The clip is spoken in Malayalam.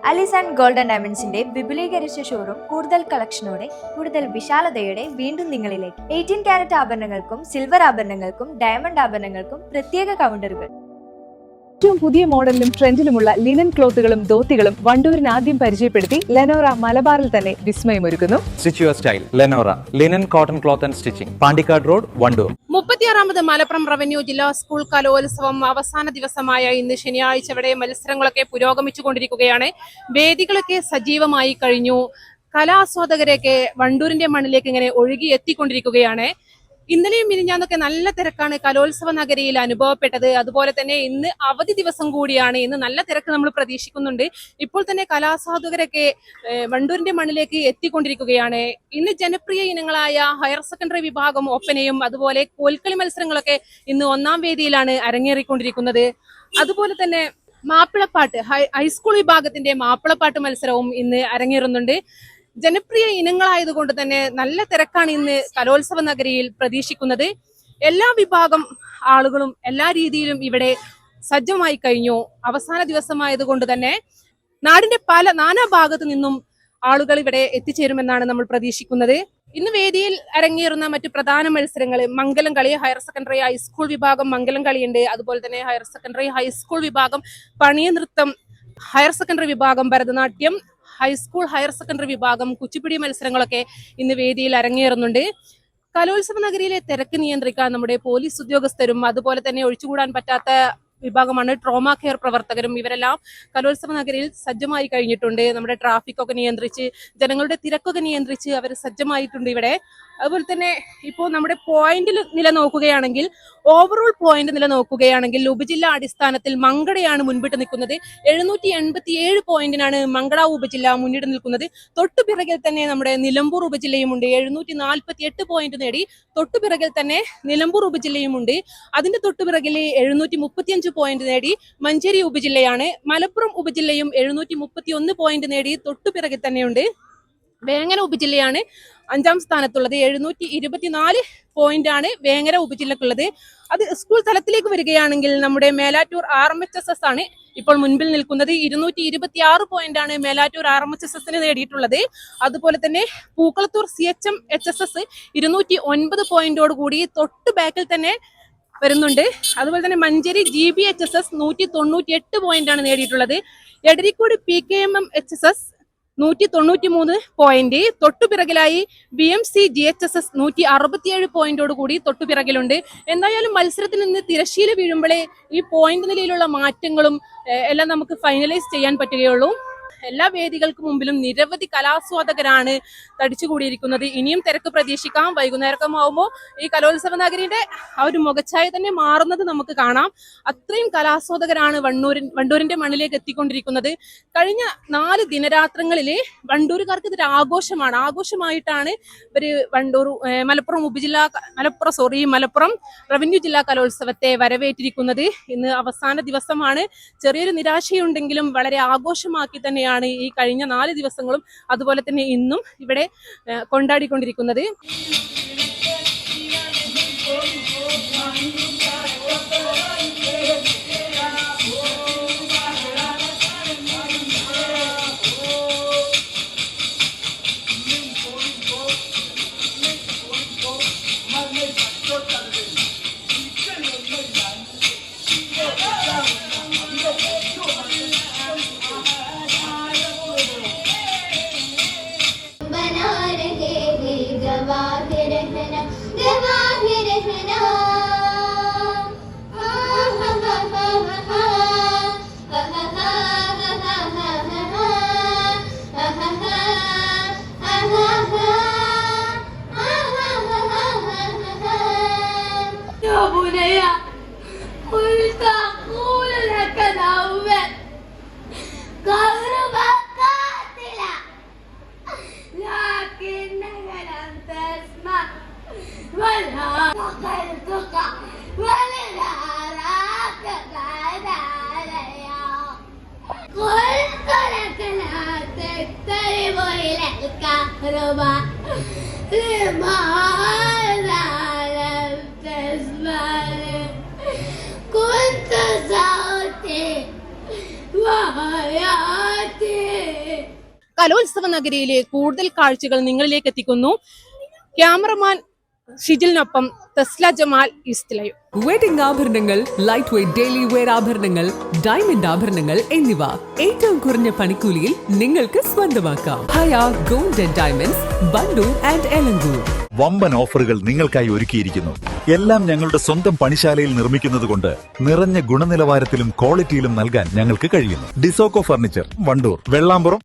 അലിസ് ആൻഡ് ഗോൾഡൻ ഡയമണ്ട്സിന്റെ വിപുലീകരിച്ച ഷോറൂം കൂടുതൽ കളക്ഷനോടെ കൂടുതൽ വിശാലതയോടെ വീണ്ടും നിങ്ങളിലേക്ക് 18 കാരറ്റ് ആഭരണങ്ങൾക്കും സിൽവർ ആഭരണങ്ങൾക്കും ഡയമണ്ട് ആഭരണങ്ങൾക്കും പ്രത്യേക കൗണ്ടറുകൾ. ഏറ്റവും പുതിയ മോഡലിലും ട്രെൻഡിലുമുള്ള ലിനൻ ക്ലോത്തുകളും ധോത്തികളും വണ്ടൂരിന് ആദ്യം പരിചയപ്പെടുത്തി ലെനോറ മലബാറിൽ തന്നെ വിസ്മയമൊരുക്കുന്നു. Stitch your style Lenora linen cotton cloth and stitching, Pandikkad road, Wandoor. 36ാമത് മലപ്പുറം റവന്യൂ ജില്ലാ സ്കൂൾ കലോത്സവം അവസാന ദിവസമായ ഇന്ന് ശനിയാഴ്ച ഇവിടെ മത്സരങ്ങളൊക്കെ പുരോഗമിച്ചുകൊണ്ടിരിക്കുകയാണ്. വേദികളൊക്കെ സജീവമായി കഴിഞ്ഞു. കലാസ്വാദകരെയൊക്കെ വണ്ടൂരിന്റെ മണ്ണിലേക്ക് ഇങ്ങനെ ഒഴുകി എത്തിക്കൊണ്ടിരിക്കുകയാണ്. ഇന്നലെയും മിനിഞ്ഞാന്നൊക്കെ നല്ല തിരക്കാണ് കലോത്സവ നഗരിയിൽ അനുഭവപ്പെട്ടത്. അതുപോലെ തന്നെ ഇന്ന് അവധി ദിവസം കൂടിയാണ്. ഇന്ന് നല്ല തിരക്ക് നമ്മൾ പ്രതീക്ഷിക്കുന്നുണ്ട്. ഇപ്പോൾ തന്നെ കലാസ്വാദകരൊക്കെ വണ്ടൂരിന്റെ മണ്ണിലേക്ക് എത്തിക്കൊണ്ടിരിക്കുകയാണ്. ഇന്ന് ജനപ്രിയ ഇനങ്ങളായ ഹയർ സെക്കൻഡറി വിഭാഗം ഒപ്പനയും അതുപോലെ കോൽക്കളി മത്സരങ്ങളൊക്കെ ഇന്ന് ഒന്നാം വേദിയിലാണ് അരങ്ങേറിക്കൊണ്ടിരിക്കുന്നത്. അതുപോലെ തന്നെ മാപ്പിളപ്പാട്ട് ഹൈസ്കൂൾ വിഭാഗത്തിന്റെ മാപ്പിളപ്പാട്ട് മത്സരവും ഇന്ന് അരങ്ങേറുന്നുണ്ട്. ജനപ്രിയ ഇനങ്ങളായതുകൊണ്ട് തന്നെ നല്ല തിരക്കാണ് ഇന്ന് കലോത്സവ നഗരിയിൽ പ്രതീക്ഷിക്കുന്നത്. എല്ലാ വിഭാഗം ആളുകളും എല്ലാ രീതിയിലും ഇവിടെ സജ്ജമായി കഴിഞ്ഞു. അവസാന ദിവസമായതുകൊണ്ട് തന്നെ നാടിന്റെ പല നാനാഭാഗത്തു നിന്നും ആളുകൾ ഇവിടെ എത്തിച്ചേരുമെന്നാണ് നമ്മൾ പ്രതീക്ഷിക്കുന്നത്. ഇന്ന് വേദിയിൽ അരങ്ങേറുന്ന മറ്റു പ്രധാന മത്സരങ്ങൾ മംഗലം കളി, ഹയർ സെക്കൻഡറി ഹൈസ്കൂൾ വിഭാഗം മംഗലം കളിയുണ്ട്. അതുപോലെ തന്നെ ഹയർ സെക്കൻഡറി ഹൈസ്കൂൾ വിഭാഗം പണിയ നൃത്തം, ഹയർ സെക്കൻഡറി വിഭാഗം ഭരതനാട്യം, ഹൈസ്കൂൾ ഹയർ സെക്കൻഡറി വിഭാഗം കുച്ചിപ്പിടി മത്സരങ്ങളൊക്കെ ഇന്ന് വേദിയിൽ അരങ്ങേറുന്നുണ്ട്. കലോത്സവ നഗരിയിലെ തിരക്ക് നിയന്ത്രിക്കാൻ നമ്മുടെ പോലീസ് ഉദ്യോഗസ്ഥരും അതുപോലെ തന്നെ ഒഴിച്ചുകൂടാൻ പറ്റാത്ത വിഭാഗമാണ് ട്രോമ കെയർ പ്രവർത്തകരും. ഇവരെല്ലാം കലോത്സവ നഗരിയിൽ സജ്ജമായി കഴിഞ്ഞിട്ടുണ്ട്. നമ്മുടെ ട്രാഫിക് ഒക്കെ നിയന്ത്രിച്ച് ജനങ്ങളുടെ തിരക്കൊക്കെ നിയന്ത്രിച്ച് അവർ സജ്ജമായിട്ടുണ്ട് ഇവിടെ. അതുപോലെ തന്നെ ഇപ്പോൾ നമ്മുടെ പോയിന്റ് നില നോക്കുകയാണെങ്കിൽ, ഓവറോൾ പോയിന്റ് നില നോക്കുകയാണെങ്കിൽ ഉപജില്ലാ അടിസ്ഥാനത്തിൽ മങ്കടയാണ് മുൻപിട്ട് നിൽക്കുന്നത്. 787 പോയിന്റിനാണ് മങ്കട ഉപജില്ല മുന്നിട്ട് നിൽക്കുന്നത്. തൊട്ടുപിറകിൽ തന്നെ നമ്മുടെ നിലമ്പൂർ ഉപജില്ലയുമുണ്ട്. 748 പോയിന്റ് നേടി തൊട്ടുപിറകിൽ തന്നെ നിലമ്പൂർ ഉപജില്ലയുമുണ്ട്. അതിന്റെ തൊട്ടുപിറകിൽ 735 പോയിന്റ് നേടി മഞ്ചേരി ഉപജില്ലയാണ്. മലപ്പുറം ഉപജില്ലയും 731 പോയിന്റ് നേടി തൊട്ടുപിറകിൽ തന്നെയുണ്ട്. വേങ്ങര ഉപജില്ലയാണ് 5ാം സ്ഥാനത്തുള്ളത്. 724 പോയിന്റാണ് വേങ്ങര ഉപജില്ലക്കുള്ളത്. അത് സ്കൂൾ തലത്തിലേക്ക് വരികയാണെങ്കിൽ നമ്മുടെ മേലാറ്റൂർ RMHSS ആണ് ഇപ്പോൾ മുൻപിൽ നിൽക്കുന്നത്. 226 പോയിന്റാണ് മേലാറ്റൂർ RMHSS നേടിയിട്ടുള്ളത്. അതുപോലെ തന്നെ പൂക്കളത്തൂർ CHM-HSS 209 പോയിന്റോട് കൂടി തൊട്ട് ബാക്കിൽ തന്നെ വരുന്നുണ്ട്. അതുപോലെ തന്നെ മഞ്ചേരി GBHSS 198 പോയിന്റാണ് നേടിയിട്ടുള്ളത്. Edarikode PKMM-HSS 193 point. തൊട്ടുപിറകിലായി BMC GHSS 167 പോയിന്റോട് കൂടി തൊട്ടുപിറകിലുണ്ട്. എന്തായാലും മത്സരത്തിൽ നിന്ന് തിരശ്ശീല വീഴുമ്പോഴേ ഈ പോയിന്റ് നിലയിലുള്ള മാറ്റങ്ങളും എല്ലാം നമുക്ക് ഫൈനലൈസ് ചെയ്യാൻ പറ്റുകയുള്ളൂ. എല്ലാ വേദികൾക്ക് മുമ്പിലും നിരവധി കലാസ്വാദകരാണ് തടിച്ചുകൂടിയിരിക്കുന്നത്. ഇനിയും തിരക്ക് പ്രതീക്ഷിക്കാം. വൈകുന്നേരമാകുമ്പോൾ ഈ കലോത്സവ നഗരിയുടെ ആ ഒരു മുഖച്ഛായ തന്നെ മാറുന്നത് നമുക്ക് കാണാം. അത്രയും കലാസ്വാദകരാണ് വണ്ടൂരിന്റെ മണ്ണിലേക്ക് എത്തിക്കൊണ്ടിരിക്കുന്നത്. കഴിഞ്ഞ 4 ദിനരാത്രങ്ങളിൽ വണ്ടൂരുകാർക്ക് ഇതൊരു ആഘോഷമായിട്ടാണ് ഇവര് മലപ്പുറം റവന്യൂ ജില്ലാ കലോത്സവത്തെ വരവേറ്റിരിക്കുന്നത്. ഇന്ന് അവസാന ദിവസമാണ്. ചെറിയൊരു നിരാശയുണ്ടെങ്കിലും വളരെ ആഘോഷമാക്കി തന്നെയാണ് ഈ കഴിഞ്ഞ 4 ദിവസങ്ങളും അതുപോലെ തന്നെ ഇന്നും ഇവിടെ കൊണ്ടാടിക്കൊണ്ടിരിക്കുന്നത്. كنت കലോത്സവ നഗരിയിലെ കൂടുതൽ കാഴ്ചകൾ നിങ്ങളിലേക്ക് എത്തിക്കുന്നു. ക്യാമറമാൻ ഷിജിലിനൊപ്പം Tasla Jamal, east live. Wedding ആഭരണങ്ങൾ, ലൈറ്റ് വെയ്റ്റ് ഡെയിലി വെയർ ആഭരണങ്ങൾ, ഡയമണ്ട് ആഭരണങ്ങൾ എന്നിവ ഏറ്റവും കുറഞ്ഞ പണിക്കൂലിയിൽ നിങ്ങൾക്ക് സ്വന്തമാക്കാം. Haya gold and diamonds, Wandoor and Elankur. വമ്പൻ ഓഫറുകൾ നിങ്ങൾക്കായി ഒരുക്കിയിരിക്കുന്നു. എല്ലാം ഞങ്ങളുടെ സ്വന്തം പണിശാലയിൽ നിർമ്മിക്കുന്നത് കൊണ്ട് നിറഞ്ഞ ഗുണനിലവാരത്തിലും ക്വാളിറ്റിയിലും നൽകാൻ ഞങ്ങൾക്ക് കഴിയുന്നു. ഡിസോക്കോ ഫർണിച്ചർ, വണ്ടൂർ, വെള്ളാമ്പുറം,